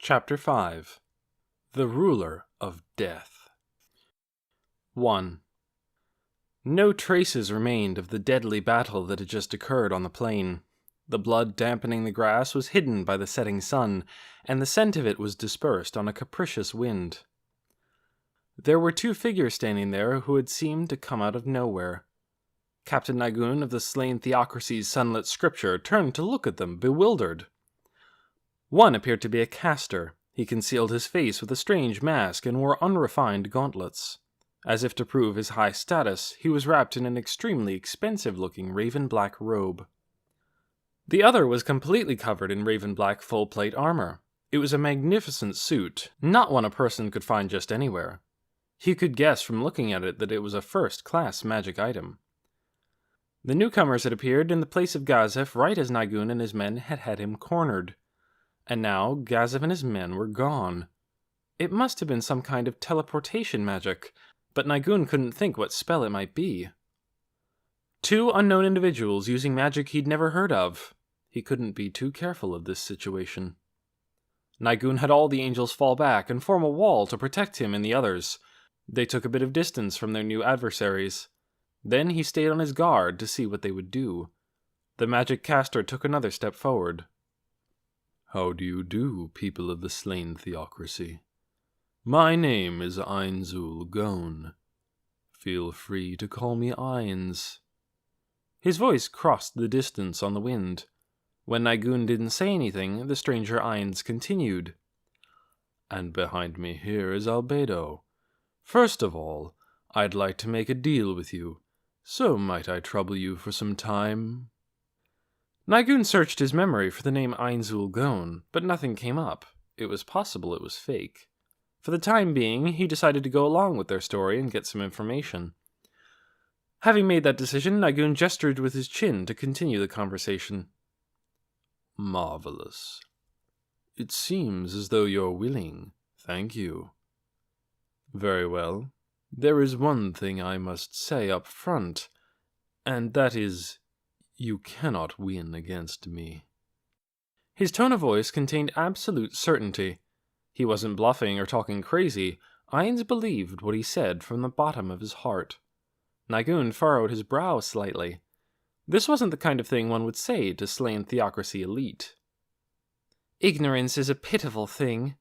Chapter 5 The Ruler of Death 1. No traces remained of the deadly battle that had just occurred on the plain. The blood dampening the grass was hidden by the setting sun, and the scent of it was dispersed on a capricious wind. There were two figures standing there who had seemed to come out of nowhere. Captain Nagun of the slain theocracy's sunlit scripture turned to look at them, bewildered. One appeared to be a caster. He concealed his face with a strange mask and wore unrefined gauntlets. As if to prove his high status, he was wrapped in an extremely expensive-looking raven-black robe. The other was completely covered in raven-black full-plate armor. It was a magnificent suit, not one a person could find just anywhere. He could guess from looking at it that it was a first-class magic item. The newcomers had appeared in the place of Gazef right as Nagun and his men had him cornered. And now Gazef and his men were gone. It must have been some kind of teleportation magic, but Nagun couldn't think what spell it might be. Two unknown individuals using magic he'd never heard of. He couldn't be too careful of this situation. Nagun had all the angels fall back and form a wall to protect him and the others. They took a bit of distance from their new adversaries. Then he stayed on his guard to see what they would do. The magic caster took another step forward. How do you do, people of the slain theocracy? My name is Ainzul Gon. Feel free to call me Ainz. His voice crossed the distance on the wind. When Nagun didn't say anything, the stranger Ainz continued. And behind me here is Albedo. First of all, I'd like to make a deal with you. So might I trouble you for some time? Nagun searched his memory for the name Ainzul Gon, but nothing came up. It was possible it was fake. For the time being, he decided to go along with their story and get some information. Having made that decision, Nagun gestured with his chin to continue the conversation. Marvelous. It seems as though you're willing. Thank you. Very well. There is one thing I must say up front, and that is, you cannot win against me. His tone of voice contained absolute certainty. He wasn't bluffing or talking crazy. Ainz believed what he said from the bottom of his heart. Nagun furrowed his brow slightly. This wasn't the kind of thing one would say to slain theocracy elite. Ignorance is a pitiful thing.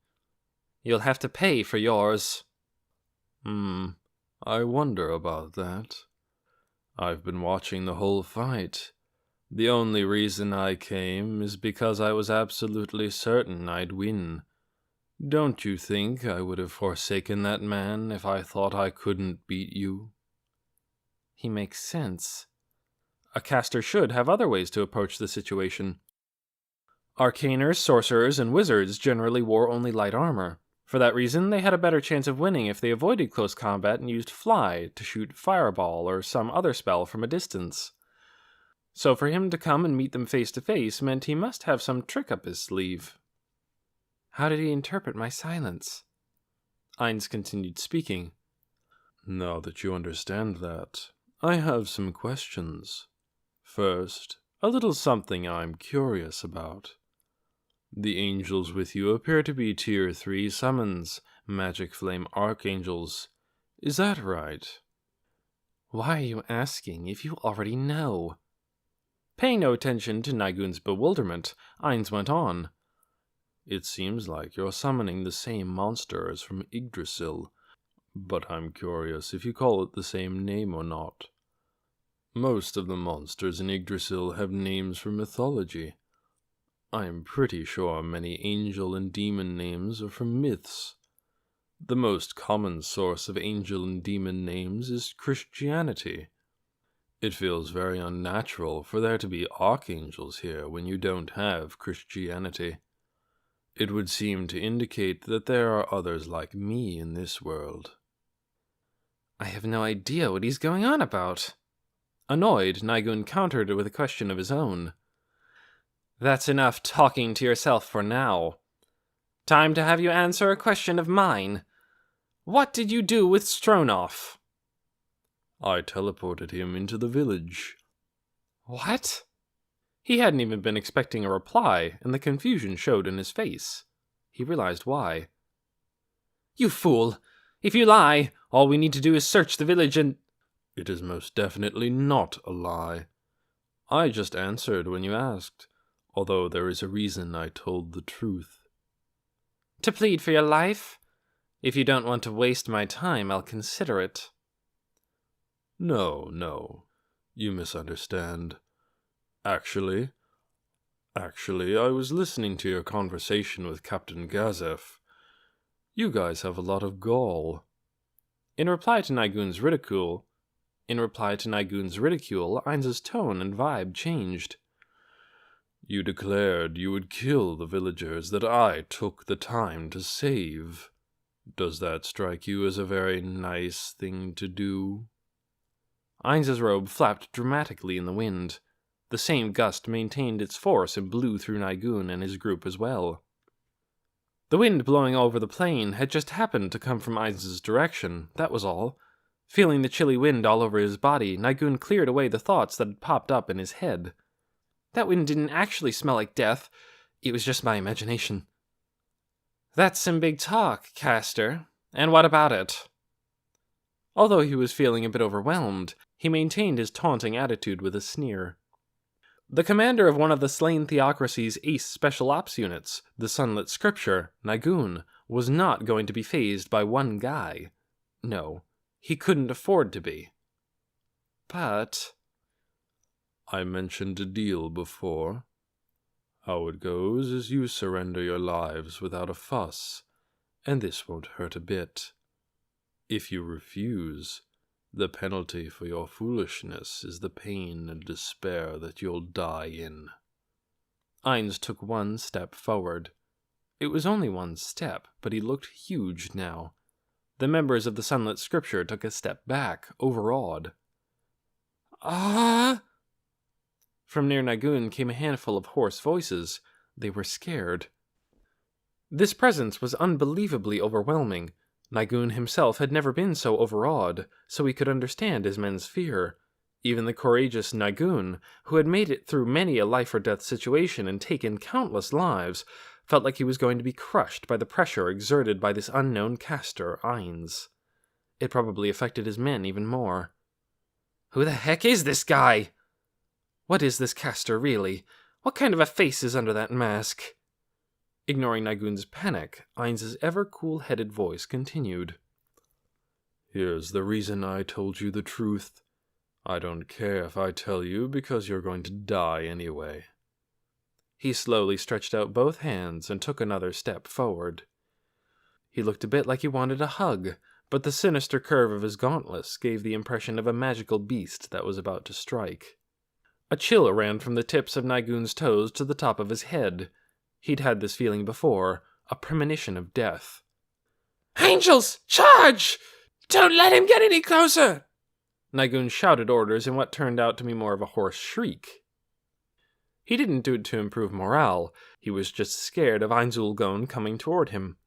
You'll have to pay for yours. I wonder about that. I've been watching the whole fight. The only reason I came is because I was absolutely certain I'd win. Don't you think I would have forsaken that man if I thought I couldn't beat you? He makes sense. A caster should have other ways to approach the situation. Arcaners, sorcerers, and wizards generally wore only light armor. For that reason, they had a better chance of winning if they avoided close combat and used fly to shoot fireball or some other spell from a distance. So for him to come and meet them face to face meant he must have some trick up his sleeve. How did he interpret my silence? Ainz continued speaking. Now that you understand that, I have some questions. First, a little something I'm curious about. The angels with you appear to be Tier 3 summons, Magic Flame Archangels. Is that right? Why are you asking if you already know? Paying no attention to Nagun's bewilderment, Ainz went on. It seems like you're summoning the same monster as from Yggdrasil, but I'm curious if you call it the same name or not. Most of the monsters in Yggdrasil have names from mythology. I'm pretty sure many angel and demon names are from myths. The most common source of angel and demon names is Christianity. It feels very unnatural for there to be archangels here when you don't have Christianity. It would seem to indicate that there are others like me in this world. I have no idea what he's going on about. Annoyed, Nagun countered with a question of his own. That's enough talking to yourself for now. Time to have you answer a question of mine. What did you do with Stronov? I teleported him into the village. What? He hadn't even been expecting a reply, and the confusion showed in his face. he realized why. "You fool! If you lie, all we need to do is search the village and—" "It is most definitely not a lie. I just answered when you asked, although there is a reason I told the truth." "To plead for your life? If you don't want to waste my time, I'll consider it." No, you misunderstand. Actually, I was listening to your conversation with Captain Gazef. You guys have a lot of gall." In reply to Nigun's ridicule, Ainz's tone and vibe changed. "You declared you would kill the villagers that I took the time to save. Does that strike you as a very nice thing to do?" Ainz's robe flapped dramatically in the wind. The same gust maintained its force and blew through Nigun and his group as well. The wind blowing over the plain had just happened to come from Ainz's direction, that was all. Feeling the chilly wind all over his body, Nigun cleared away the thoughts that had popped up in his head. That wind didn't actually smell like death. It was just my imagination. "That's some big talk, Caster. And what about it?" Although he was feeling a bit overwhelmed, he maintained his taunting attitude with a sneer. The commander of one of the slain theocracy's ace special ops units, the Sunlit Scripture, Nigun, was not going to be fazed by one guy. No, he couldn't afford to be. But... "I mentioned a deal before. How it goes is you surrender your lives without a fuss, and this won't hurt a bit. If you refuse, the penalty for your foolishness is the pain and despair that you'll die in." Ainz took one step forward. It was only one step, but he looked huge now. The members of the Sunlit Scripture took a step back, overawed. "Ah!" From near Nigun came a handful of hoarse voices. They were scared. This presence was unbelievably overwhelming. Nigun himself had never been so overawed, so he could understand his men's fear. Even the courageous Nigun, who had made it through many a life-or-death situation and taken countless lives, felt like he was going to be crushed by the pressure exerted by this unknown caster, Ainz. It probably affected his men even more. "Who the heck is this guy? What is this caster, really? What kind of a face is under that mask?" Ignoring Nigun's panic, Ainz's ever-cool-headed voice continued. "Here's the reason I told you the truth. I don't care if I tell you because you're going to die anyway." He slowly stretched out both hands and took another step forward. He looked a bit like he wanted a hug, but the sinister curve of his gauntlets gave the impression of a magical beast that was about to strike. A chill ran from the tips of Nigun's toes to the top of his head. He'd had this feeling before, a premonition of death. "Angels, charge! Don't let him get any closer!" Nigun shouted orders in what turned out to be more of a hoarse shriek. He didn't do it to improve morale, he was just scared of Ainzulgon coming toward him.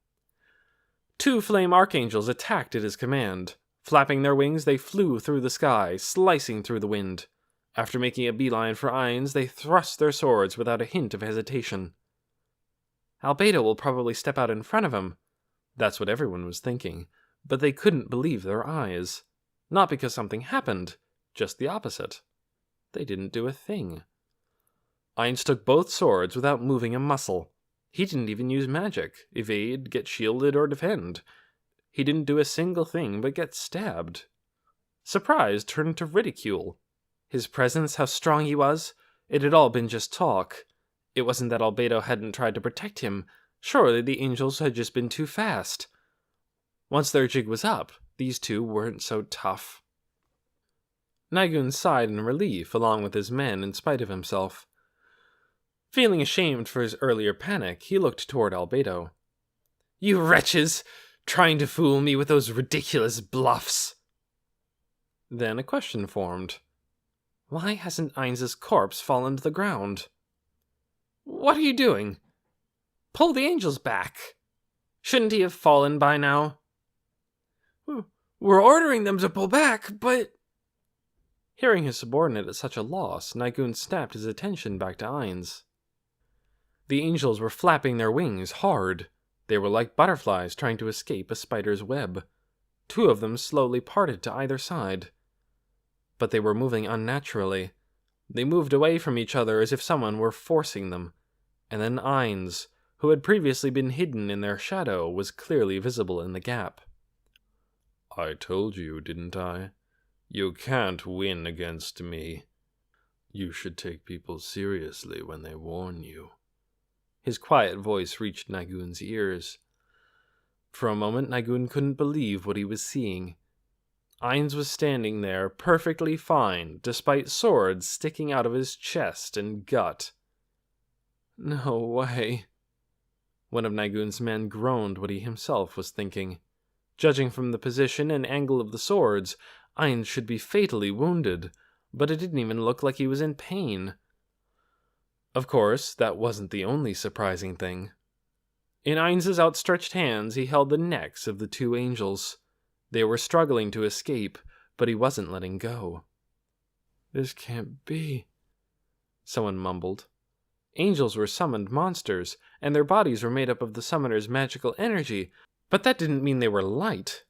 2 flame archangels attacked at his command. Flapping their wings, they flew through the sky, slicing through the wind. After making a beeline for Ainz, they thrust their swords without a hint of hesitation. Albedo will probably step out in front of him. That's what everyone was thinking, but they couldn't believe their eyes. Not because something happened, just the opposite. They didn't do a thing. Ainz took both swords without moving a muscle. He didn't even use magic, evade, get shielded, or defend. He didn't do a single thing but get stabbed. Surprise turned to ridicule. His presence, how strong he was, it had all been just talk. It wasn't that Albedo hadn't tried to protect him. Surely the angels had just been too fast. Once their jig was up, these two weren't so tough. Nigun sighed in relief along with his men in spite of himself. Feeling ashamed for his earlier panic, he looked toward Albedo. "You wretches! Trying to fool me with those ridiculous bluffs!" Then a question formed. Why hasn't Ainz's corpse fallen to the ground? "What are you doing? Pull the angels back. Shouldn't he have fallen by now?" "We're ordering them to pull back, but..." Hearing his subordinate at such a loss, Nigun snapped his attention back to Ainz. The angels were flapping their wings hard. They were like butterflies trying to escape a spider's web. 2 of them slowly parted to either side. But they were moving unnaturally. They moved away from each other as if someone were forcing them. And then Ainz, who had previously been hidden in their shadow, was clearly visible in the gap. I told you, didn't I? You can't win against me. You should take people seriously when they warn you. His quiet voice reached Nagun's ears. For a moment, Nagun couldn't believe what he was seeing. Ainz was standing there, perfectly fine, despite swords sticking out of his chest and gut. No way. One of Nagun's men groaned what he himself was thinking. Judging from the position and angle of the swords, Ainz should be fatally wounded, but it didn't even look like he was in pain. Of course, that wasn't the only surprising thing. In Ainz's outstretched hands, he held the necks of the 2 angels. They were struggling to escape, but he wasn't letting go. This can't be, someone mumbled. Angels were summoned monsters, and their bodies were made up of the summoner's magical energy, but that didn't mean they were light.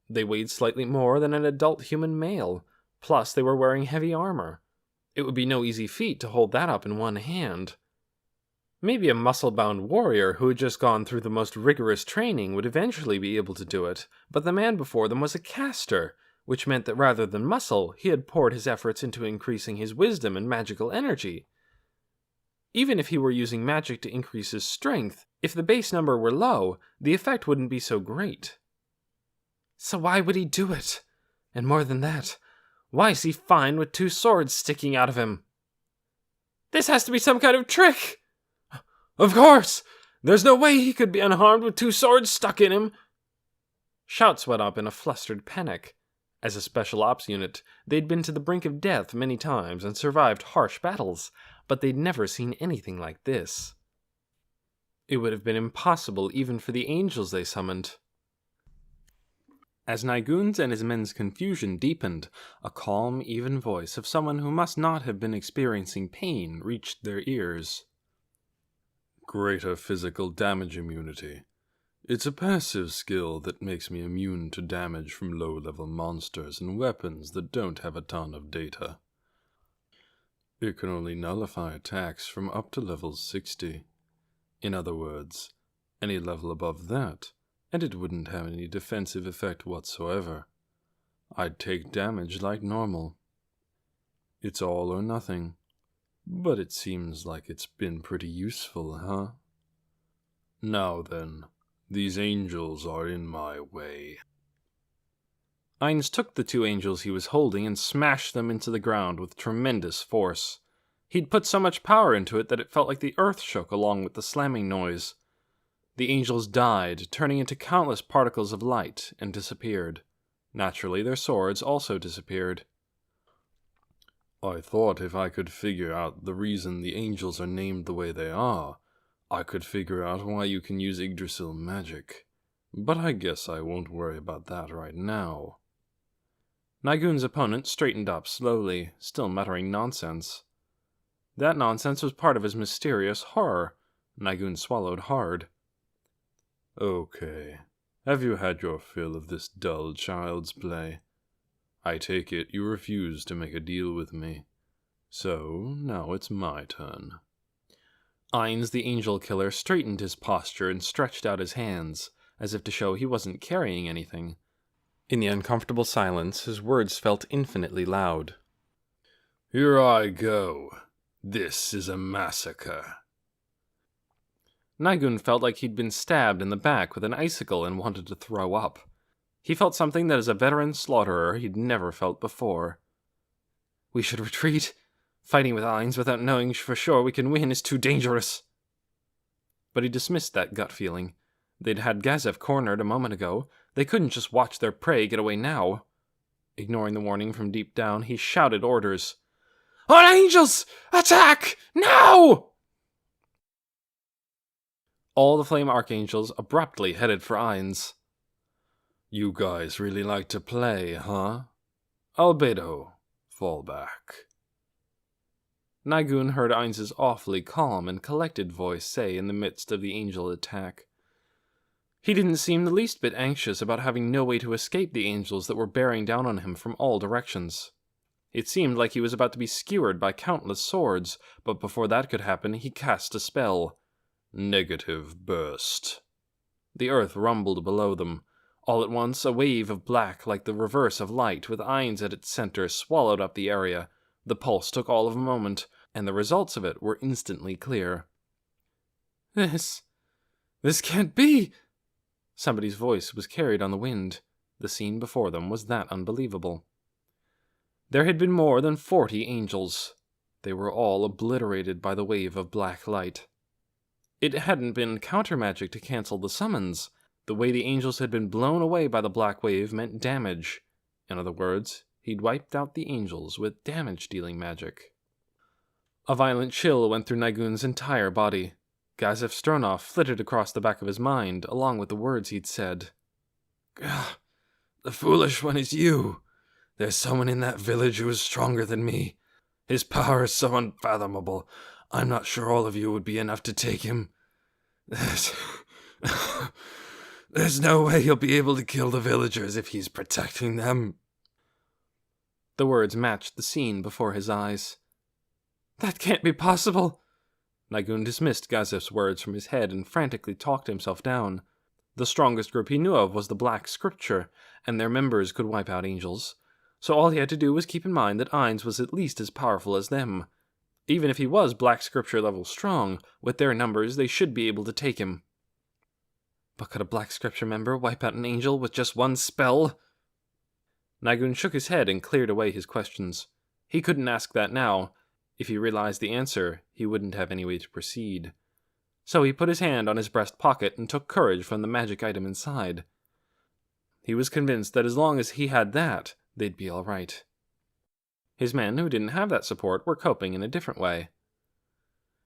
They weighed slightly more than an adult human male, plus they were wearing heavy armor. It would be no easy feat to hold that up in one hand. Maybe a muscle-bound warrior who had just gone through the most rigorous training would eventually be able to do it, but the man before them was a caster, which meant that rather than muscle, he had poured his efforts into increasing his wisdom and magical energy. Even if he were using magic to increase his strength, if the base number were low, the effect wouldn't be so great. So why would he do it? And more than that, why is he fine with 2 swords sticking out of him? This has to be some kind of trick! Of course! There's no way he could be unharmed with 2 swords stuck in him! Shouts went up in a flustered panic. As a special ops unit, they'd been to the brink of death many times and survived harsh battles, but they'd never seen anything like this. It would have been impossible even for the angels they summoned. As Nagun's and his men's confusion deepened, a calm, even voice of someone who must not have been experiencing pain reached their ears. Greater physical damage immunity. It's a passive skill that makes me immune to damage from low-level monsters and weapons that don't have a ton of data. It can only nullify attacks from up to level 60. In other words, any level above that, and it wouldn't have any defensive effect whatsoever. I'd take damage like normal. It's all or nothing. But it seems like it's been pretty useful, huh? Now then, these angels are in my way. Ainz took the 2 angels he was holding and smashed them into the ground with tremendous force. He'd put so much power into it that it felt like the earth shook along with the slamming noise. The angels died, turning into countless particles of light, and disappeared. Naturally, their swords also disappeared. I thought if I could figure out the reason the angels are named the way they are, I could figure out why you can use Yggdrasil magic. But I guess I won't worry about that right now. Nagun's opponent straightened up slowly, still muttering nonsense. That nonsense was part of his mysterious horror. Nagun swallowed hard. Okay. Have you had your fill of this dull child's play? I take it you refuse to make a deal with me. So, now it's my turn. Ainz the angel killer straightened his posture and stretched out his hands, as if to show he wasn't carrying anything. In the uncomfortable silence, his words felt infinitely loud. Here I go. This is a massacre. Nagun felt like he'd been stabbed in the back with an icicle and wanted to throw up. He felt something that as a veteran slaughterer he'd never felt before. We should retreat. Fighting with Ainz without knowing for sure we can win is too dangerous. But he dismissed that gut feeling. They'd had Gazef cornered a moment ago. They couldn't just watch their prey get away now. Ignoring the warning from deep down, he shouted orders. On angels! Attack! Now! All the Flame Archangels abruptly headed for Ainz. You guys really like to play, huh? Albedo, fall back. Nagun heard Ainz's awfully calm and collected voice say in the midst of the angel attack. He didn't seem the least bit anxious about having no way to escape the angels that were bearing down on him from all directions. It seemed like he was about to be skewered by countless swords, but before that could happen, he cast a spell. Negative burst. The earth rumbled below them. All at once, a wave of black, like the reverse of light, with Ainz at its center, swallowed up the area. The pulse took all of a moment, and the results of it were instantly clear. This can't be! Somebody's voice was carried on the wind. The scene before them was that unbelievable. There had been more than 40 angels. They were all obliterated by the wave of black light. It hadn't been counter-magic to cancel the summons. The way the angels had been blown away by the black wave meant damage. In other words, he'd wiped out the angels with damage-dealing magic. A violent chill went through Nigun's entire body. Gazef Stronov flitted across the back of his mind, along with the words he'd said. The foolish one is you. There's someone in that village who is stronger than me. His power is so unfathomable. I'm not sure all of you would be enough to take him. There's no way he'll be able to kill the villagers if he's protecting them. The words matched the scene before his eyes. That can't be possible. Nigun dismissed Gazef's words from his head and frantically talked himself down. The strongest group he knew of was the Black Scripture, and their members could wipe out angels. So all he had to do was keep in mind that Ainz was at least as powerful as them. Even if he was Black Scripture level strong, with their numbers they should be able to take him. But could a Black Scripture member wipe out an angel with just one spell? Nigun shook his head and cleared away his questions. He couldn't ask that now. If he realized the answer, he wouldn't have any way to proceed. So he put his hand on his breast pocket and took courage from the magic item inside. He was convinced that as long as he had that, they'd be all right. His men, who didn't have that support, were coping in a different way.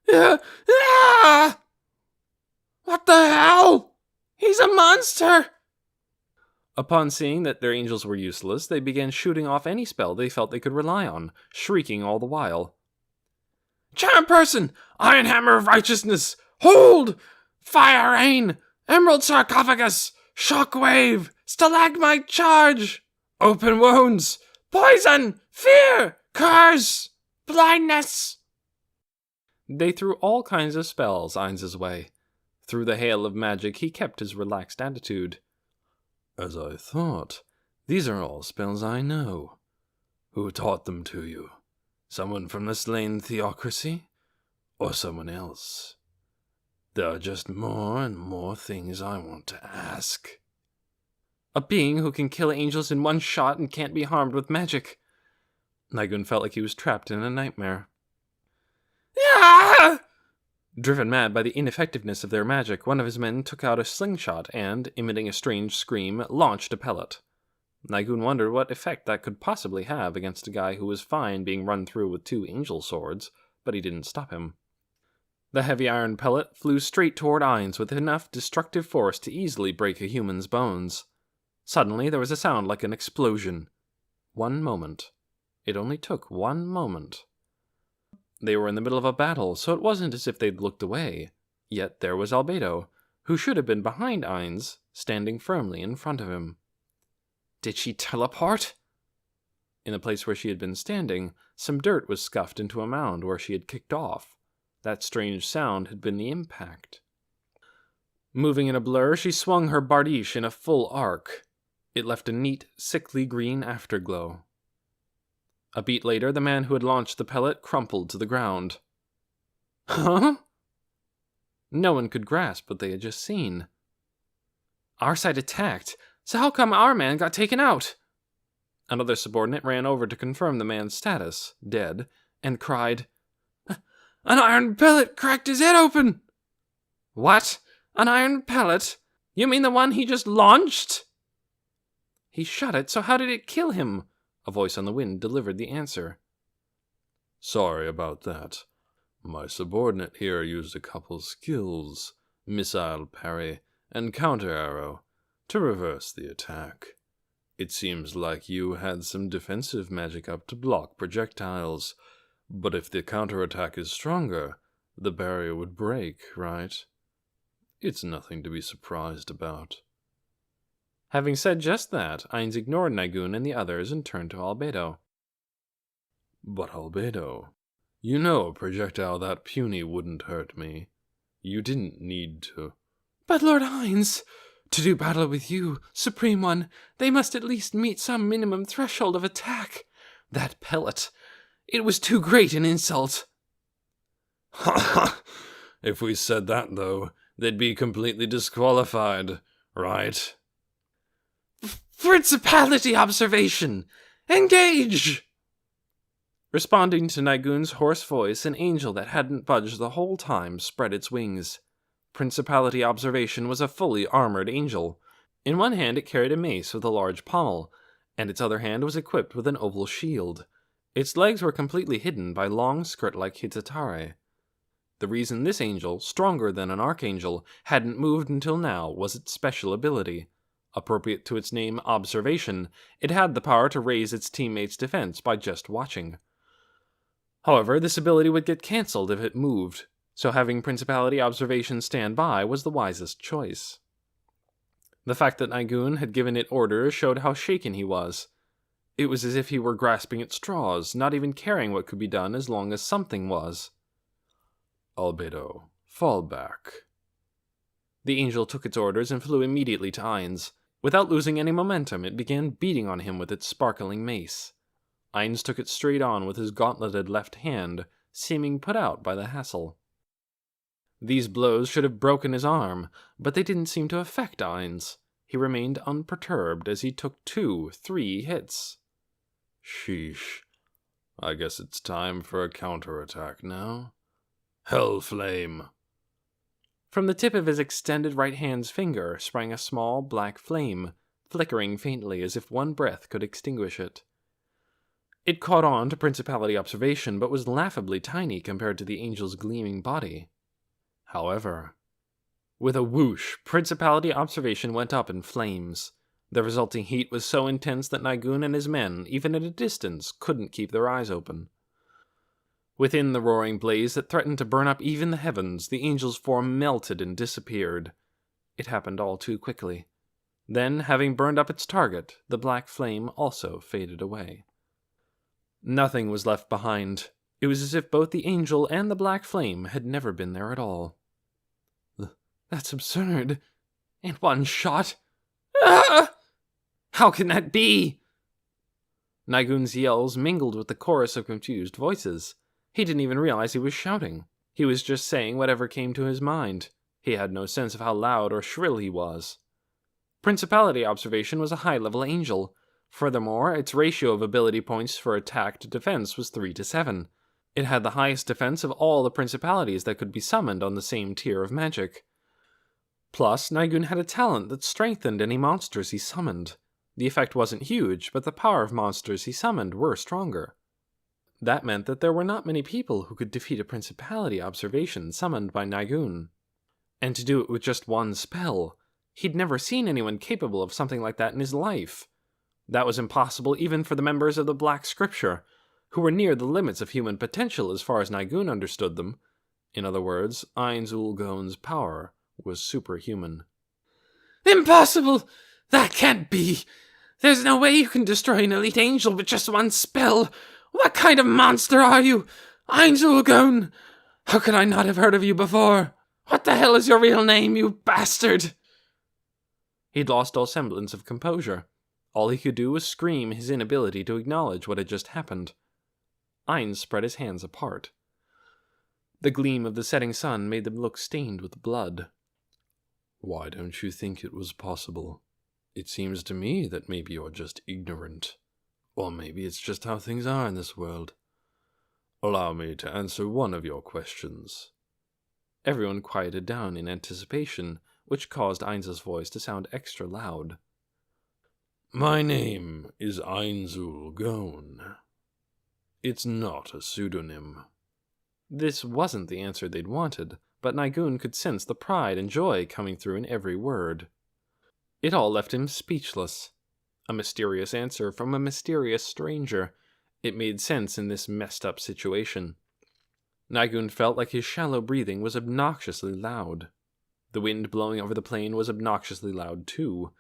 What the hell? He's a monster! Upon seeing that their angels were useless, they began shooting off any spell they felt they could rely on, shrieking all the while. Charm Person! Iron Hammer of Righteousness! Hold! Fire Rain! Emerald Sarcophagus! Shockwave! Stalagmite Charge! Open Wounds! Poison! Fear! Curse! Blindness! They threw all kinds of spells Ainz's way. Through the hail of magic, he kept his relaxed attitude. As I thought, these are all spells I know. Who taught them to you? Someone from the slain theocracy? Or someone else? There are just more and more things I want to ask. A being who can kill angels in one shot and can't be harmed with magic. Nigun felt like he was trapped in a nightmare. Ah! Driven mad by the ineffectiveness of their magic, one of his men took out a slingshot and, emitting a strange scream, launched a pellet. Nigun wondered what effect that could possibly have against a guy who was fine being run through with 2 angel swords, but he didn't stop him. The heavy iron pellet flew straight toward Ainz with enough destructive force to easily break a human's bones. Suddenly there was a sound like an explosion. 1 moment. It only took 1 moment. They were in the middle of a battle, so it wasn't as if they'd looked away. Yet there was Albedo, who should have been behind Ainz, standing firmly in front of him. Did she teleport? In the place where she had been standing, some dirt was scuffed into a mound where she had kicked off. That strange sound had been the impact. Moving in a blur, she swung her bardiche in a full arc. It left a neat, sickly green afterglow. A beat later, the man who had launched the pellet crumpled to the ground. Huh? No one could grasp what they had just seen. Our side attacked, so how come our man got taken out? Another subordinate ran over to confirm the man's status, dead, and cried, An iron pellet cracked his head open! What? An iron pellet? You mean the one he just launched? He shot it, so how did it kill him? A voice on the wind delivered the answer. Sorry about that. My subordinate here used a couple skills, missile parry and counter arrow, to reverse the attack. It seems like you had some defensive magic up to block projectiles, but if the counterattack is stronger, the barrier would break, right? It's nothing to be surprised about. Having said just that, Ainz ignored Nigun and the others and turned to Albedo. But Albedo, you know a projectile that puny wouldn't hurt me. You didn't need to. But Lord Ainz, to do battle with you, Supreme One, they must at least meet some minimum threshold of attack. That pellet, it was too great an insult. Ha ha! If we said that, though, they'd be completely disqualified, right? Principality observation! Engage! Responding to Nigun's hoarse voice, an angel that hadn't budged the whole time spread its wings. Principality observation was a fully armored angel. In one hand it carried a mace with a large pommel, and its other hand was equipped with an oval shield. Its legs were completely hidden by long skirt-like hitatare. The reason this angel, stronger than an archangel, hadn't moved until now was its special ability. Appropriate to its name, Observation, it had the power to raise its teammates' defense by just watching. However, this ability would get cancelled if it moved, so having Principality Observation stand by was the wisest choice. The fact that Nigun had given it orders showed how shaken he was. It was as if he were grasping at straws, not even caring what could be done as long as something was. Albedo, fall back. The angel took its orders and flew immediately to Ainz. Without losing any momentum, it began beating on him with its sparkling mace. Ainz took it straight on with his gauntleted left hand, seeming put out by the hassle. These blows should have broken his arm, but they didn't seem to affect Ainz. He remained unperturbed as he took 2-3 hits. Sheesh. I guess it's time for a counterattack now. Hell flame! From the tip of his extended right hand's finger sprang a small black flame, flickering faintly as if one breath could extinguish it. It caught on to Principality Observation, but was laughably tiny compared to the angel's gleaming body. However, with a whoosh, Principality Observation went up in flames. The resulting heat was so intense that Nigun and his men, even at a distance, couldn't keep their eyes open. Within the roaring blaze that threatened to burn up even the heavens, the angel's form melted and disappeared. It happened all too quickly. Then, having burned up its target, the black flame also faded away. Nothing was left behind. It was as if both the angel and the black flame had never been there at all. That's absurd. In one shot? Ah! How can that be? Nigun's yells mingled with the chorus of confused voices. He didn't even realize he was shouting. He was just saying whatever came to his mind. He had no sense of how loud or shrill he was. Principality Observation was a high-level angel. Furthermore, its ratio of ability points for attack to defense was 3-7. It had the highest defense of all the principalities that could be summoned on the same tier of magic. Plus, Nigun had a talent that strengthened any monsters he summoned. The effect wasn't huge, but the power of monsters he summoned were stronger. That meant that there were not many people who could defeat a Principality Observation summoned by Nigun. And to do it with just one spell. He'd never seen anyone capable of something like that in his life. That was impossible even for the members of the Black Scripture, who were near the limits of human potential as far as Nigun understood them. In other words, Ainz Ulgon's power was superhuman. Impossible! That can't be! There's no way you can destroy an elite angel with just one spell! What kind of monster are you? Ainz Ulgon! How could I not have heard of you before? What the hell is your real name, you bastard? He'd lost all semblance of composure. All he could do was scream his inability to acknowledge what had just happened. Ainz spread his hands apart. The gleam of the setting sun made them look stained with blood. Why don't you think it was possible? It seems to me that maybe you're just ignorant. Or maybe it's just how things are in this world. Allow me to answer one of your questions. Everyone quieted down in anticipation, which caused Ainz's voice to sound extra loud. My name is Ainz Ulgon. It's not a pseudonym. This wasn't the answer they'd wanted, but Nigun could sense the pride and joy coming through in every word. It all left him speechless. A mysterious answer from a mysterious stranger. It made sense in this messed-up situation. Nigun felt like his shallow breathing was obnoxiously loud. The wind blowing over the plain was obnoxiously loud, too.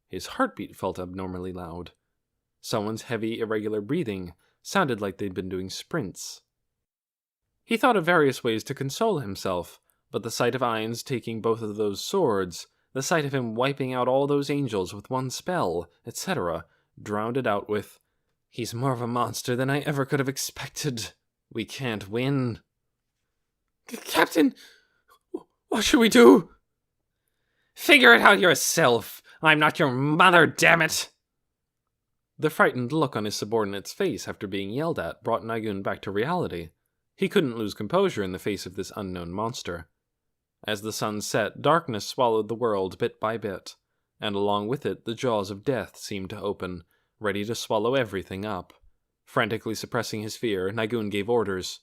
His heartbeat felt abnormally loud. Someone's heavy, irregular breathing sounded like they'd been doing sprints. He thought of various ways to console himself, but the sight of Ainz taking both of those swords, the sight of him wiping out all those angels with one spell, etc., drowned it out with, "He's more of a monster than I ever could have expected. We can't win." "Captain, what should we do?" "Figure it out yourself. I'm not your mother, damn it!" The frightened look on his subordinate's face after being yelled at brought Nagun back to reality. He couldn't lose composure in the face of this unknown monster. As the sun set, darkness swallowed the world bit by bit, and along with it the jaws of death seemed to open, ready to swallow everything up. Frantically suppressing his fear, Nagun gave orders.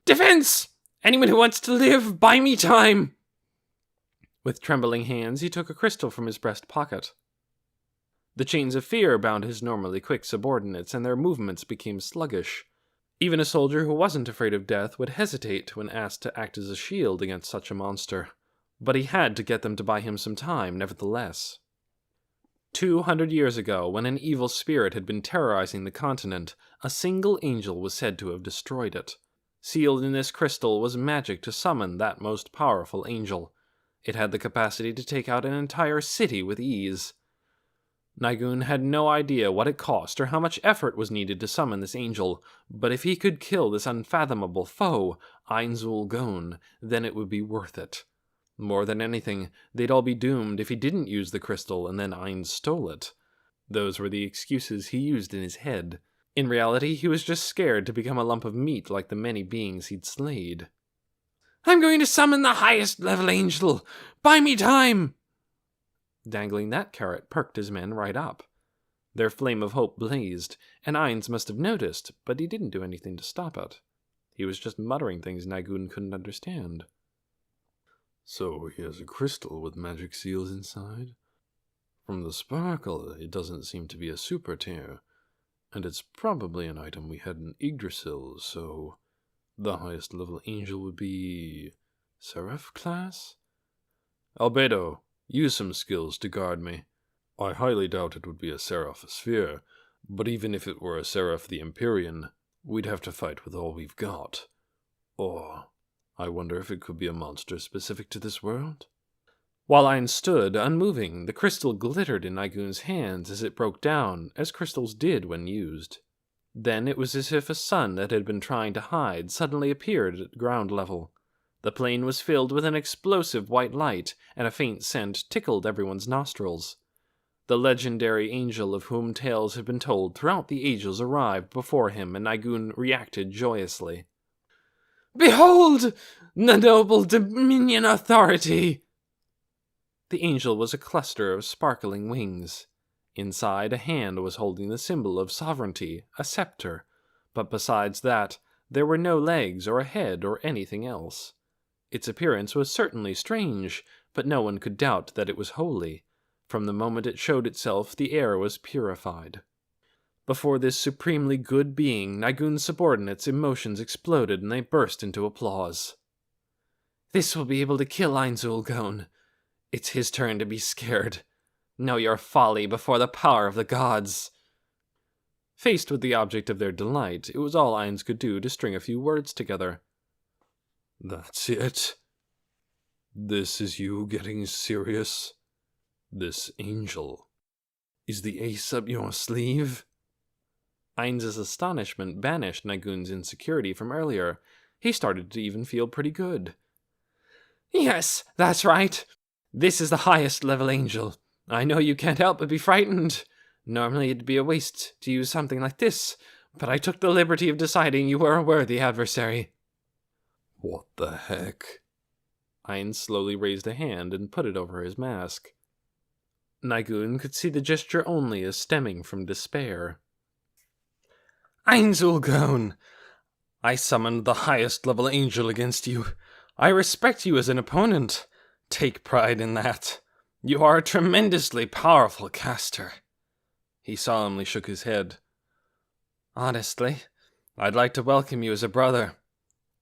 "Defense! Anyone who wants to live, buy me time!" With trembling hands, he took a crystal from his breast pocket. The chains of fear bound his normally quick subordinates, and their movements became sluggish. Even a soldier who wasn't afraid of death would hesitate when asked to act as a shield against such a monster. But he had to get them to buy him some time, nevertheless. 200 years ago, when an evil spirit had been terrorizing the continent, a single angel was said to have destroyed it. Sealed in this crystal was magic to summon that most powerful angel. It had the capacity to take out an entire city with ease. Nagun had no idea what it cost or how much effort was needed to summon this angel, but if he could kill this unfathomable foe, Ainzul Gon, then it would be worth it. More than anything, they'd all be doomed if he didn't use the crystal and then Ainz stole it. Those were the excuses he used in his head. In reality, he was just scared to become a lump of meat like the many beings he'd slayed. "I'm going to summon the highest level angel! Buy me time!" Dangling that carrot perked his men right up. Their flame of hope blazed, and Ainz must have noticed, but he didn't do anything to stop it. He was just muttering things Nagun couldn't understand. "So he has a crystal with magic seals inside? From the sparkle, it doesn't seem to be a super tear, and it's probably an item we had in Yggdrasil, so the highest level angel would be Seraph class? Albedo, use some skills to guard me. I highly doubt it would be a Seraph Sphere, but even if it were a Seraph the Empyrean, we'd have to fight with all we've got. Or I wonder if it could be a monster specific to this world?" While Ainz stood, unmoving, the crystal glittered in Nagun's hands as it broke down, as crystals did when used. Then it was as if a sun that had been trying to hide suddenly appeared at ground level. The plain was filled with an explosive white light, and a faint scent tickled everyone's nostrils. The legendary angel of whom tales had been told throughout the ages arrived before him, and Nagun reacted joyously. "Behold, the noble Dominion authority!" The angel was a cluster of sparkling wings. Inside, a hand was holding the symbol of sovereignty, a scepter, but besides that, there were no legs or a head or anything else. Its appearance was certainly strange, but no one could doubt that it was holy. From the moment it showed itself, the air was purified. Before this supremely good being, Nagun's subordinates' emotions exploded and they burst into applause. "This will be able to kill Ainzul Gon. It's his turn to be scared. Know your folly before the power of the gods." Faced with the object of their delight, it was all Ainz could do to string a few words together. "That's it? This is you getting serious? This angel? Is the ace up your sleeve?" Ainz's astonishment banished Nagun's insecurity from earlier. He started to even feel pretty good. "Yes, that's right. This is the highest level angel. I know you can't help but be frightened. Normally it'd be a waste to use something like this, but I took the liberty of deciding you were a worthy adversary." "What the heck?" Ainz slowly raised a hand and put it over his mask. Nagun could see the gesture only as stemming from despair. "Ainzul Gon, I summoned the highest level angel against you. I respect you as an opponent. Take pride in that. You are a tremendously powerful caster." He solemnly shook his head. "Honestly, I'd like to welcome you as a brother.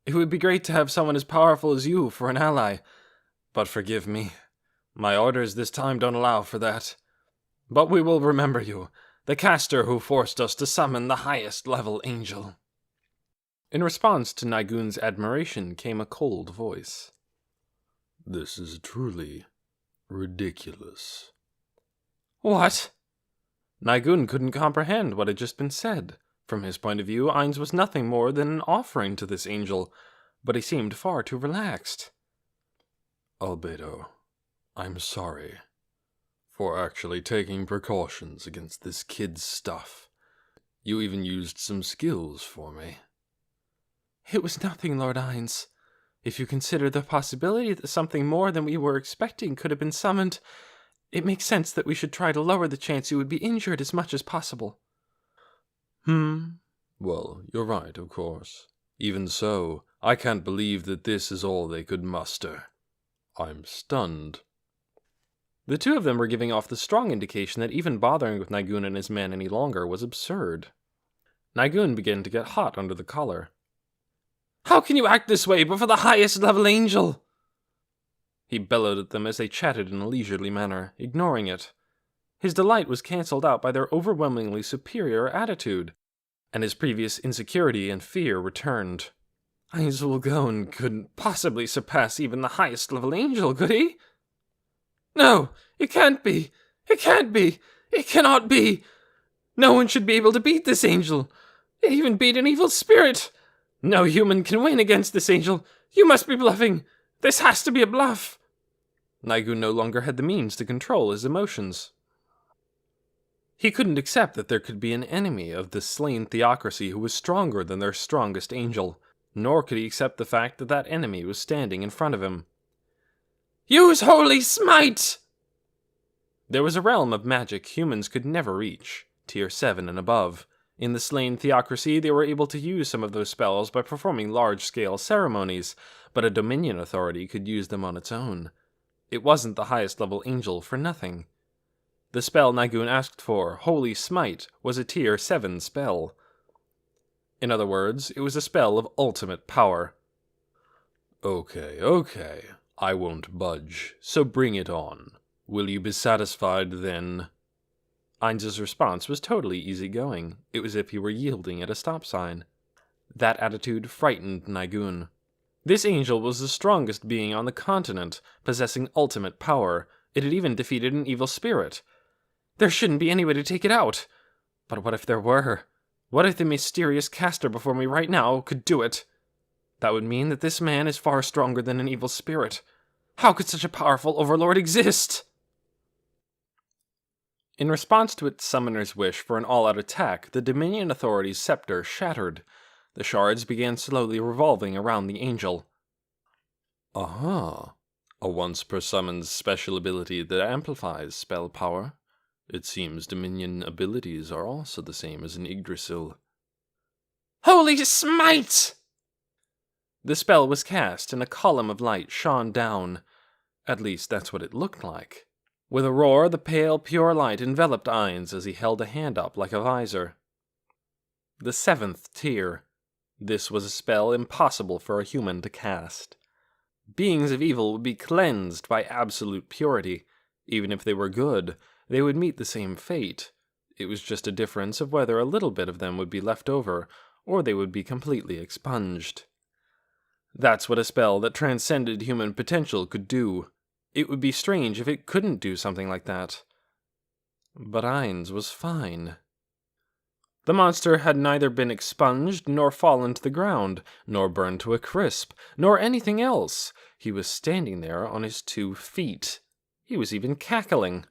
It would be great to have someone as powerful as you for an ally, but forgive me. My orders this time don't allow for that. But we will remember you, the caster who forced us to summon the highest level angel." In response to Nigun's admiration came a cold voice. "This is truly ridiculous." What? Nigun couldn't comprehend what had just been said. From his point of view, Ainz was nothing more than an offering to this angel, but he seemed far too relaxed. "Albedo, I'm sorry for actually taking precautions against this kid's stuff. You even used some skills for me." "It was nothing, Lord Ainz. If you consider the possibility that something more than we were expecting could have been summoned, it makes sense that we should try to lower the chance you would be injured as much as possible." Well, you're right, of course. Even so, I can't believe that this is all they could muster. I'm stunned. The two of them were giving off the strong indication that even bothering with Nigun and his men any longer was absurd. Nigun began to get hot under the collar. "How can you act this way before the highest level angel?" He bellowed at them as they chatted in a leisurely manner, ignoring it. His delight was cancelled out by their overwhelmingly superior attitude, and his previous insecurity and fear returned. Ainz Ulgon couldn't possibly surpass even the highest level angel, could he? "No, it can't be! It can't be! It cannot be! No one should be able to beat this angel! It even beat an evil spirit! No human can win against this angel! You must be bluffing! This has to be a bluff!" Nigun no longer had the means to control his emotions. He couldn't accept that there could be an enemy of the slain theocracy who was stronger than their strongest angel, nor could he accept the fact that that enemy was standing in front of him. "Use Holy Smite!" There was a realm of magic humans could never reach, tier 7 and above. In the slain theocracy, they were able to use some of those spells by performing large-scale ceremonies, but a Dominion authority could use them on its own. It wasn't the highest-level angel for nothing. The spell Nigun asked for, Holy Smite, was a tier 7 spell. In other words, it was a spell of ultimate power. Okay, I won't budge, so bring it on. Will you be satisfied then? Ainz's response was totally easygoing. It was as if he were yielding at a stop sign. That attitude frightened Nigun. This angel was the strongest being on the continent, possessing ultimate power. It had even defeated an evil spirit. There shouldn't be any way to take it out. But what if there were? What if the mysterious caster before me right now could do it? That would mean that this man is far stronger than an evil spirit. How could such a powerful overlord exist? In response to its summoner's wish for an all-out attack, the Dominion Authority's scepter shattered. The shards began slowly revolving around the angel. Aha! A once-per-summons special ability that amplifies spell power. It seems Dominion abilities are also the same as in Yggdrasil. Holy Smite! The spell was cast, and a column of light shone down. At least, that's what it looked like. With a roar, the pale, pure light enveloped Ainz as he held a hand up like a visor. The 7th tier. This was a spell impossible for a human to cast. Beings of evil would be cleansed by absolute purity. Even if they were good, they would meet the same fate. It was just a difference of whether a little bit of them would be left over, or they would be completely expunged. That's what a spell that transcended human potential could do. It would be strange if it couldn't do something like that. But Ainz was fine. The monster had neither been expunged, nor fallen to the ground, nor burned to a crisp, nor anything else. He was standing there on his 2 feet. He was even cackling.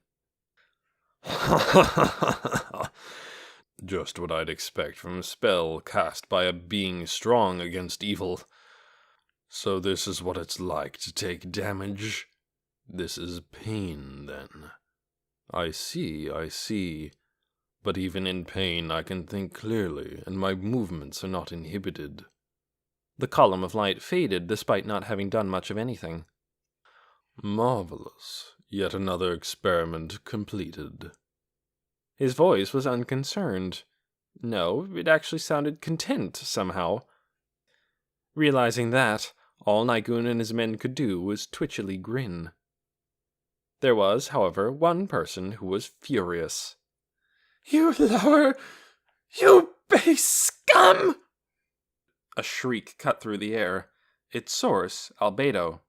Just what I'd expect from a spell cast by a being strong against evil. So this is what it's like to take damage. This is pain, then. I see. But even in pain I can think clearly, and my movements are not inhibited. The column of light faded despite not having done much of anything. Marvelous. Yet another experiment completed. His voice was unconcerned. No, it actually sounded content somehow. Realizing that, All Nigun and his men could do was twitchily grin. There was, however, one person who was furious. "You lower! You base scum!" A shriek cut through the air, its source Albedo.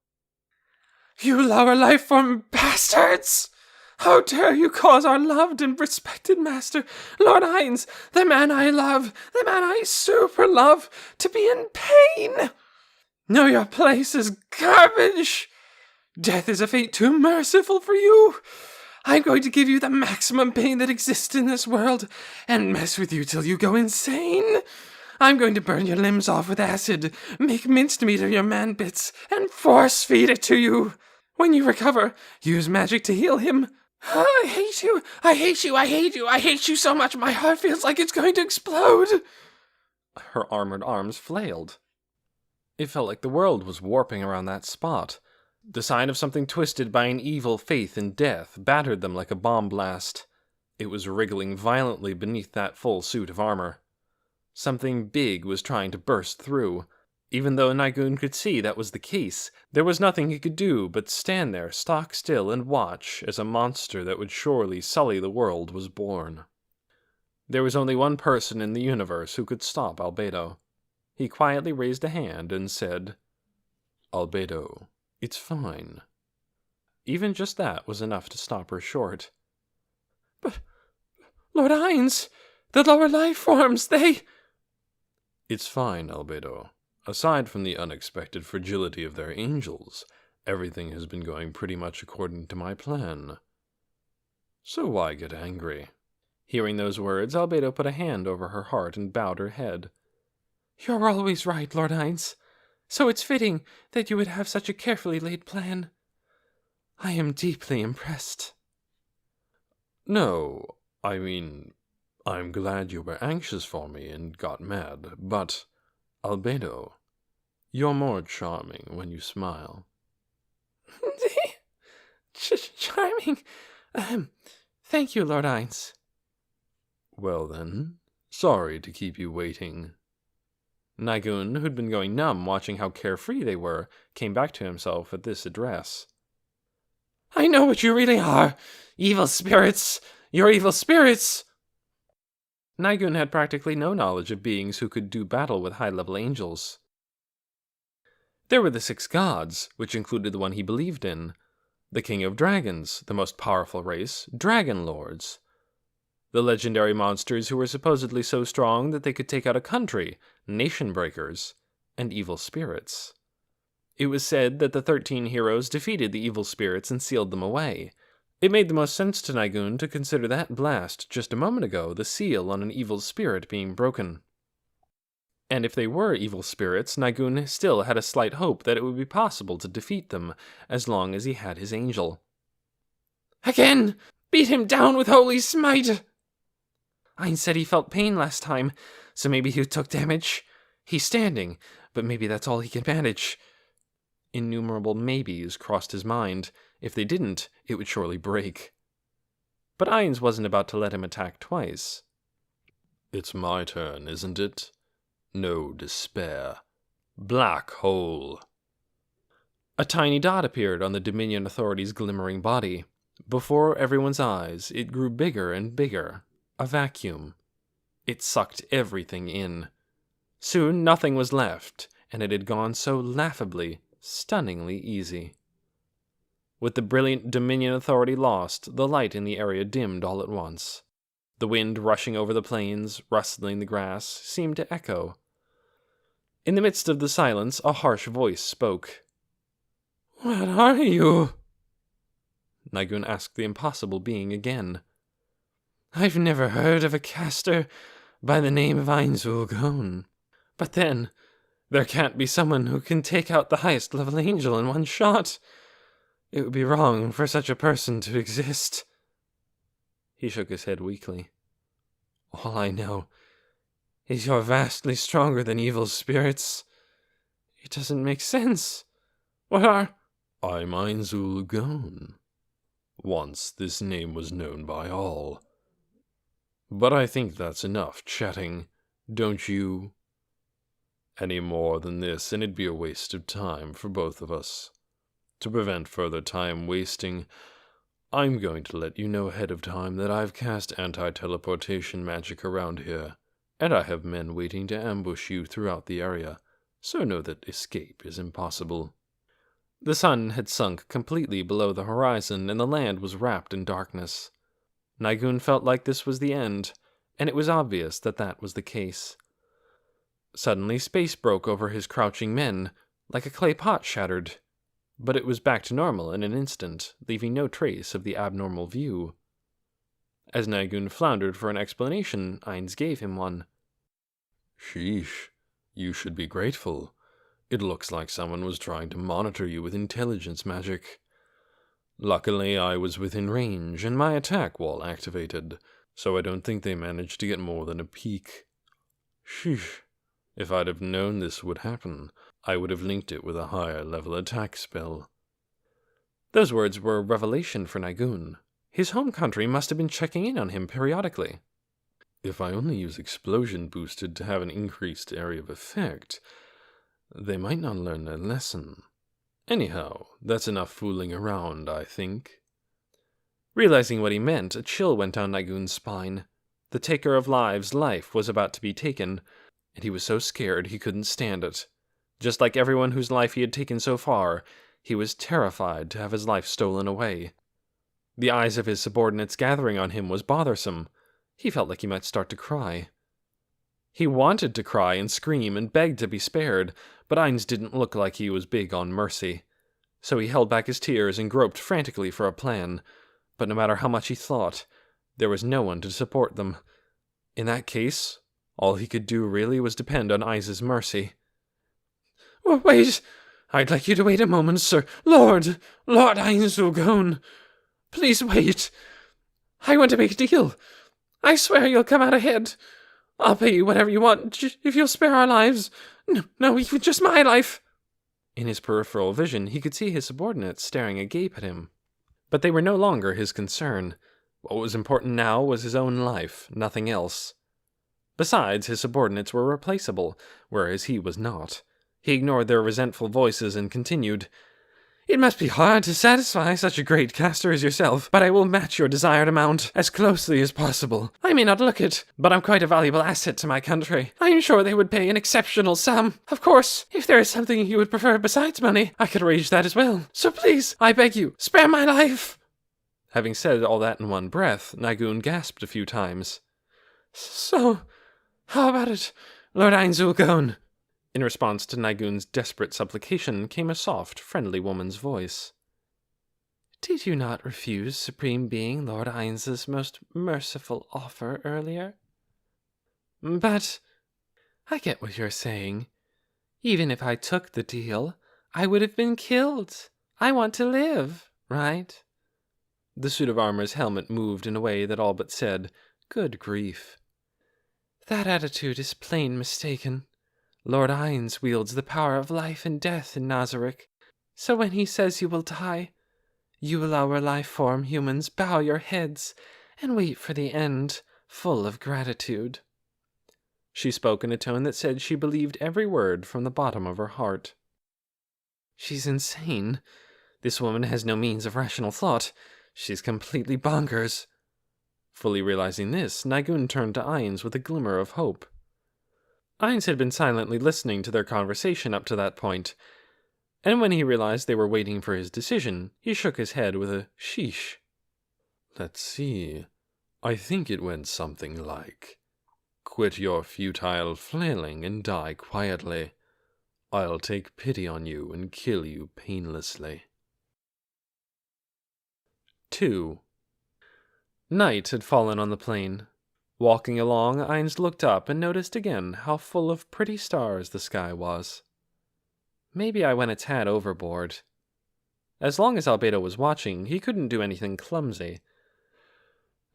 "You lower life form bastards! How dare you cause our loved and respected master, Lord Hines, the man I love, the man I super love, to be in pain? Know your place is garbage! Death is a fate too merciful for you. I'm going to give you the maximum pain that exists in this world, and mess with you till you go insane. I'm going to burn your limbs off with acid, make mincemeat of your man bits, and force feed it to you. When you recover, use magic to heal him. I hate you, I hate you, I hate you, I hate you so much my heart feels like it's going to explode. Her armored arms flailed. It felt like the world was warping around that spot. The sign of something twisted by an evil faith in death battered them like a bomb blast. It was wriggling violently beneath that full suit of armor. Something big was trying to burst through. Even though Nigun could see that was the case, there was nothing he could do but stand there stock still and watch as a monster that would surely sully the world was born. There was only one person in the universe who could stop Albedo. He quietly raised a hand and said, "Albedo, it's fine." Even just that was enough to stop her short. "But, Lord Hines, the lower life forms, they—" "It's fine, Albedo. Aside from the unexpected fragility of their angels, everything has been going pretty much according to my plan. So why get angry?" Hearing those words, Albedo put a hand over her heart and bowed her head. "You're always right, Lord Hines. So it's fitting that you would have such a carefully laid plan. I am deeply impressed." "No, I mean, I'm glad you were anxious for me and got mad, but, Albedo, you're more charming when you smile." Charming. Thank you, Lord Hines." "Well then, sorry to keep you waiting." Nigun, who'd been going numb watching how carefree they were, came back to himself at this address. "I know what you really are. Evil spirits. You're evil spirits." Nigun had practically no knowledge of beings who could do battle with high-level angels. There were the 6 gods, which included the one he believed in. The king of dragons, the most powerful race, dragon lords. The legendary monsters who were supposedly so strong that they could take out a country, nation breakers, and evil spirits. It was said that the 13 heroes defeated the evil spirits and sealed them away. It made the most sense to Nigun to consider that blast just a moment ago the seal on an evil spirit being broken. And if they were evil spirits, Nigun still had a slight hope that it would be possible to defeat them, as long as he had his angel. "Again! Beat him down with holy smite!" "Hines said he felt pain last time, so maybe he took damage. He's standing, but maybe that's all he can manage." Innumerable maybes crossed his mind. If they didn't, it would surely break. But Hines wasn't about to let him attack twice. "It's my turn, isn't it? No despair. Black hole." A tiny dot appeared on the Dominion Authority's glimmering body. Before everyone's eyes, it grew bigger and bigger. A vacuum. It sucked everything in. Soon nothing was left, and it had gone so laughably, stunningly easy. With the brilliant Dominion Authority lost, the light in the area dimmed all at once. The wind rushing over the plains, rustling the grass, seemed to echo. In the midst of the silence, a harsh voice spoke. "What are you?" Nigun asked the impossible being again. "I've never heard of a caster by the name of Kugane. But then, there can't be someone who can take out the highest level angel in one shot. It would be wrong for such a person to exist." He shook his head weakly. "All I know is you're vastly stronger than evil spirits. It doesn't make sense. What are—" "I'm Kugane. Once this name was known by all. But I think that's enough chatting, don't you?" Any more than this, and it'd be a waste of time for both of us. To prevent further time wasting, I'm going to let you know ahead of time that I've cast anti-teleportation magic around here, and I have men waiting to ambush you throughout the area, so know that escape is impossible. The sun had sunk completely below the horizon, and the land was wrapped in darkness. Nigun felt like this was the end, and it was obvious that that was the case. Suddenly, space broke over his crouching men, like a clay pot shattered. But it was back to normal in an instant, leaving no trace of the abnormal view. As Nigun floundered for an explanation, Ainz gave him one. Sheesh, you should be grateful. It looks like someone was trying to monitor you with intelligence magic. Luckily, I was within range, and my attack wall activated, so I don't think they managed to get more than a peek. Sheesh. If I'd have known this would happen, I would have linked it with a higher level attack spell. Those words were a revelation for Nigun. His home country must have been checking in on him periodically. If I only use explosion boosted to have an increased area of effect, they might not learn their lesson. Anyhow, that's enough fooling around, I think. Realizing what he meant, a chill went down Nigun's spine. The taker of lives' life was about to be taken, and he was so scared he couldn't stand it. Just like everyone whose life he had taken so far, he was terrified to have his life stolen away. The eyes of his subordinates gathering on him was bothersome. He felt like he might start to cry. He wanted to cry and scream and beg to be spared, but Ainz didn't look like he was big on mercy. So he held back his tears and groped frantically for a plan. But no matter how much he thought, there was no one to support them. In that case, all he could do really was depend on Ainz's mercy. "Wait! I'd like you to wait a moment, sir. Lord Ainz Kugane. Please wait. I want to make a deal. I swear you'll come out ahead. I'll pay you whatever you want if you'll spare our lives. No, even just my life." In his peripheral vision, he could see his subordinates staring agape at him. But they were no longer his concern. What was important now was his own life, nothing else. Besides, his subordinates were replaceable, whereas he was not. He ignored their resentful voices and continued, "It must be hard to satisfy such a great caster as yourself, but I will match your desired amount as closely as possible. I may not look it, but I'm quite a valuable asset to my country. I am sure they would pay an exceptional sum. Of course, if there is something you would prefer besides money, I could arrange that as well. So please, I beg you, spare my life." Having said all that in one breath, Nigun gasped a few times. "So, how about it, Lord Ainz Kugane?" In response to Nigun's desperate supplication came a soft, friendly woman's voice. "Did you not refuse Supreme Being Lord Ainz's most merciful offer earlier? But I get what you're saying. Even if I took the deal, I would have been killed. I want to live, right?" The suit of armor's helmet moved in a way that all but said, "Good grief." "That attitude is plain mistaken. Lord Ainz wields the power of life and death in Nazarick, so when he says you will die, you lower life form humans bow your heads and wait for the end, full of gratitude." She spoke in a tone that said she believed every word from the bottom of her heart. "She's insane. This woman has no means of rational thought. She's completely bonkers." Fully realizing this, Nigun turned to Ainz with a glimmer of hope. Ainz had been silently listening to their conversation up to that point, and when he realized they were waiting for his decision, he shook his head with a sheesh. "Let's see. I think it went something like, quit your futile flailing and die quietly. I'll take pity on you and kill you painlessly." 2. Night had fallen on the plain. Walking along, Ainz looked up and noticed again how full of pretty stars the sky was. Maybe I went a tad overboard. As long as Albedo was watching, he couldn't do anything clumsy.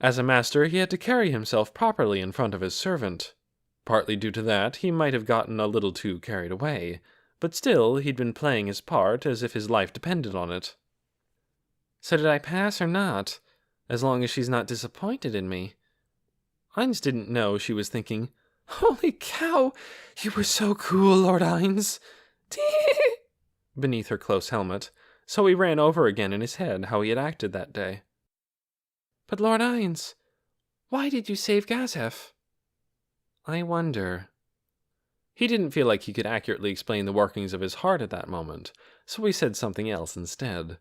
As a master, he had to carry himself properly in front of his servant. Partly due to that, he might have gotten a little too carried away, but still he'd been playing his part as if his life depended on it. So did I pass or not? As long as she's not disappointed in me. Ainz didn't know she was thinking, Holy cow! You were so cool, Lord Hines. Beneath her close helmet, so he ran over again in his head how he had acted that day. But Lord Hines, why did you save Gazef? I wonder. He didn't feel like he could accurately explain the workings of his heart at that moment, so he said something else instead.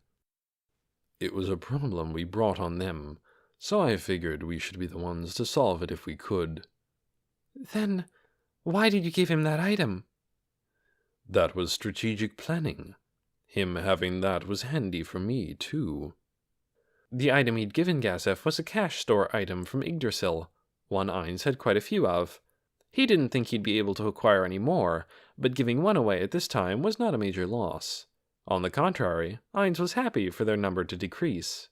It was a problem we brought on them, so I figured we should be the ones to solve it if we could. Then, why did you give him that item? That was strategic planning. Him having that was handy for me, too. The item he'd given Gazef was a cash store item from Yggdrasil, one Ainz had quite a few of. He didn't think he'd be able to acquire any more, but giving one away at this time was not a major loss. On the contrary, Ainz was happy for their number to decrease.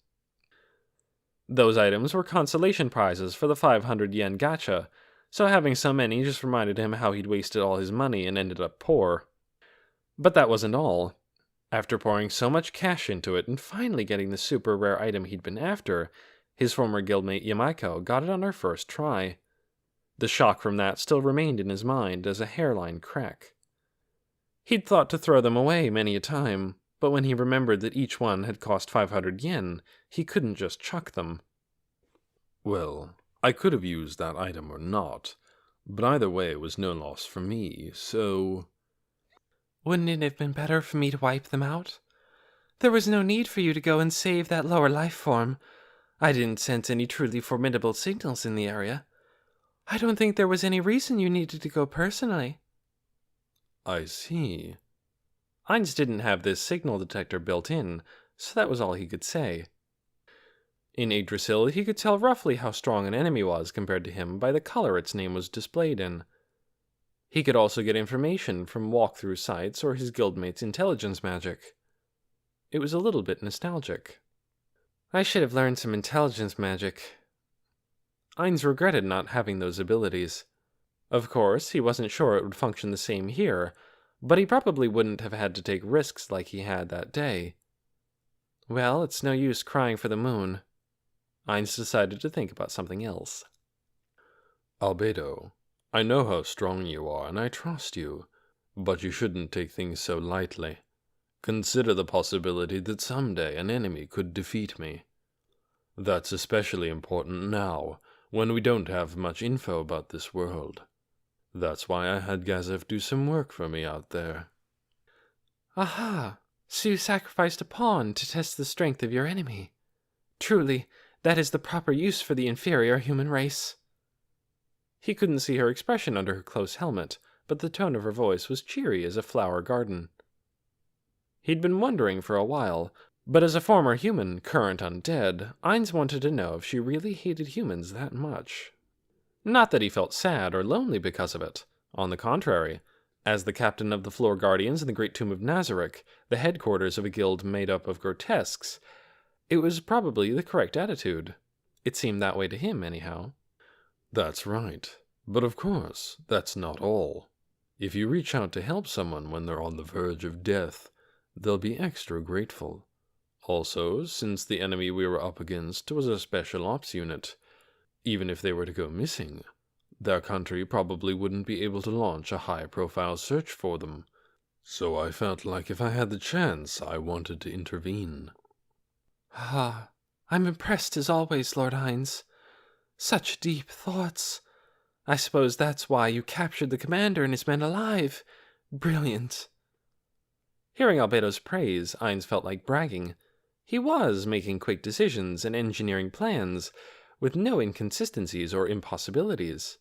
Those items were consolation prizes for the 500 yen gacha, so having so many just reminded him how he'd wasted all his money and ended up poor. But that wasn't all. After pouring so much cash into it and finally getting the super rare item he'd been after, his former guildmate Yamaiko got it on her first try. The shock from that still remained in his mind as a hairline crack. He'd thought to throw them away many a time, but when he remembered that each one had cost 500 yen, he couldn't just chuck them. Well, I could have used that item or not, but either way it was no loss for me, so... Wouldn't it have been better for me to wipe them out? There was no need for you to go and save that lower life form. I didn't sense any truly formidable signals in the area. I don't think there was any reason you needed to go personally. I see. Ainz didn't have this signal detector built in, so that was all he could say. In Yggdrasil, he could tell roughly how strong an enemy was compared to him by the color its name was displayed in. He could also get information from walkthrough sites or his guildmate's intelligence magic. It was a little bit nostalgic. I should have learned some intelligence magic. Ainz regretted not having those abilities. Of course, he wasn't sure it would function the same here, but he probably wouldn't have had to take risks like he had that day. Well, it's no use crying for the moon. Ainz decided to think about something else. Albedo, I know how strong you are, and I trust you, but you shouldn't take things so lightly. Consider the possibility that someday an enemy could defeat me. That's especially important now, when we don't have much info about this world. That's why I had Gazef do some work for me out there. Aha! So you sacrificed a pawn to test the strength of your enemy. Truly, that is the proper use for the inferior human race. He couldn't see her expression under her close helmet, but the tone of her voice was cheery as a flower garden. He'd been wondering for a while, but as a former human, current undead, Ainz wanted to know if she really hated humans that much. Not that he felt sad or lonely because of it. On the contrary, as the captain of the Floor Guardians in the Great Tomb of Nazarick, the headquarters of a guild made up of grotesques, it was probably the correct attitude. It seemed that way to him, anyhow. That's right. But of course, that's not all. If you reach out to help someone when they're on the verge of death, they'll be extra grateful. Also, since the enemy we were up against was a special ops unit, even if they were to go missing, their country probably wouldn't be able to launch a high-profile search for them. So I felt like if I had the chance, I wanted to intervene. Ah, I'm impressed as always, Lord Hines. Such deep thoughts. I suppose that's why you captured the commander and his men alive. Brilliant. Hearing Albedo's praise, Ainz felt like bragging. He was making quick decisions and engineering plans, with no inconsistencies or impossibilities.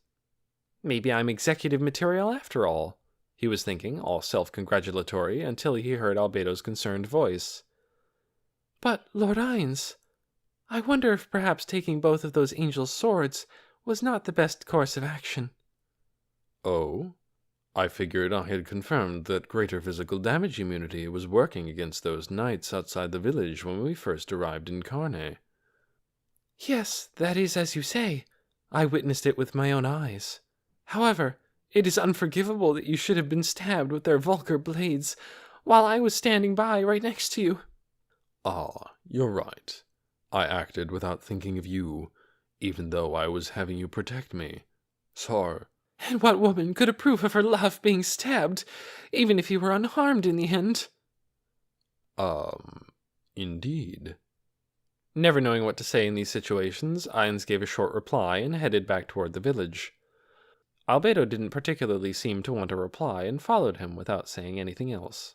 Maybe I'm executive material after all, he was thinking, all self-congratulatory, until he heard Albedo's concerned voice. But, Lord Ainz, I wonder if perhaps taking both of those angel swords was not the best course of action. Oh? I figured I had confirmed that greater physical damage immunity was working against those knights outside the village when we first arrived in Kugane. Yes, that is as you say. I witnessed it with my own eyes. However, it is unforgivable that you should have been stabbed with their vulgar blades while I was standing by right next to you. Ah, you're right. I acted without thinking of you, even though I was having you protect me. Sorry. And what woman could approve of her love being stabbed, even if he were unharmed in the end? Indeed. Never knowing what to say in these situations, Ainz gave a short reply and headed back toward the village. Albedo didn't particularly seem to want a reply and followed him without saying anything else.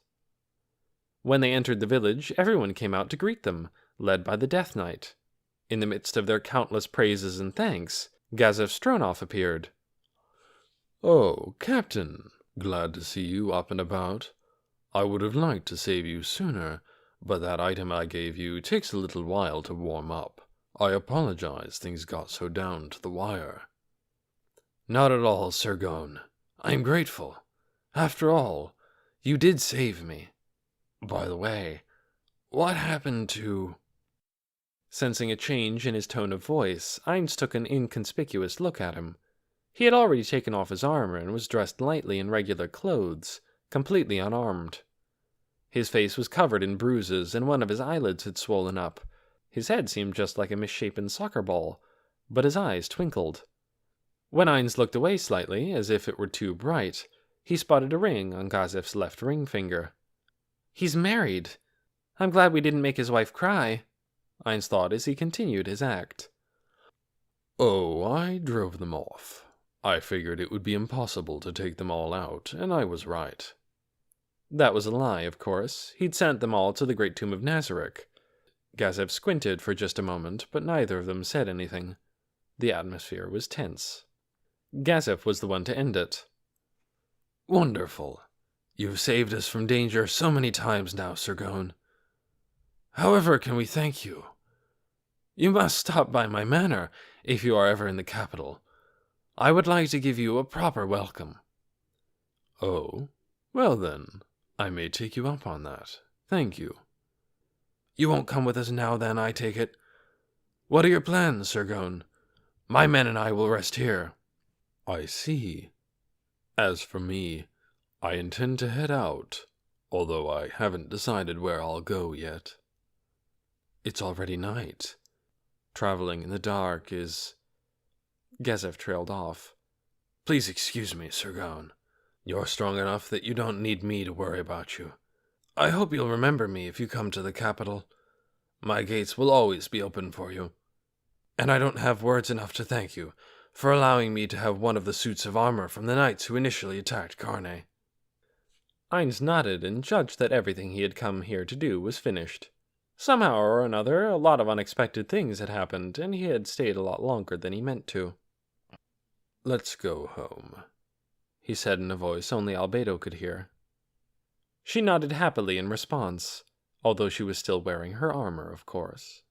When they entered the village, everyone came out to greet them, led by the Death Knight. In the midst of their countless praises and thanks, Gazef Stronov appeared. Oh, Captain, glad to see you up and about. I would have liked to save you sooner, but that item I gave you takes a little while to warm up. I apologize things got so down to the wire. Not at all, Sergon. I am grateful. After all, you did save me. By the way, what happened to... Sensing a change in his tone of voice, Ainz took an inconspicuous look at him. He had already taken off his armor and was dressed lightly in regular clothes, completely unarmed. His face was covered in bruises, and one of his eyelids had swollen up. His head seemed just like a misshapen soccer ball, but his eyes twinkled. When Ainz looked away slightly, as if it were too bright, he spotted a ring on Gazef's left ring finger. He's married. I'm glad we didn't make his wife cry, Ainz thought as he continued his act. Oh, I drove them off. I figured it would be impossible to take them all out, and I was right. That was a lie, of course. He'd sent them all to the Great Tomb of Nazarek. Gazef squinted for just a moment, but neither of them said anything. The atmosphere was tense. Gazef was the one to end it. Wonderful. You've saved us from danger so many times now, Sergon. However can we thank you? You must stop by my manor if you are ever in the capital. I would like to give you a proper welcome. Oh, well then, I may take you up on that. Thank you. You won't come with us now then, I take it. What are your plans, Sergon? My men and I will rest here. I see. As for me, I intend to head out, although I haven't decided where I'll go yet. It's already night. Traveling in the dark is... Gazef trailed off. Please excuse me, Sergon. You're strong enough that you don't need me to worry about you. I hope you'll remember me if you come to the capital. My gates will always be open for you. And I don't have words enough to thank you for allowing me to have one of the suits of armor from the knights who initially attacked Kugane. Ainz nodded and judged that everything he had come here to do was finished. Somehow or another, a lot of unexpected things had happened, and he had stayed a lot longer than he meant to. Let's go home, he said in a voice only Albedo could hear. She nodded happily in response, although she was still wearing her armor, of course.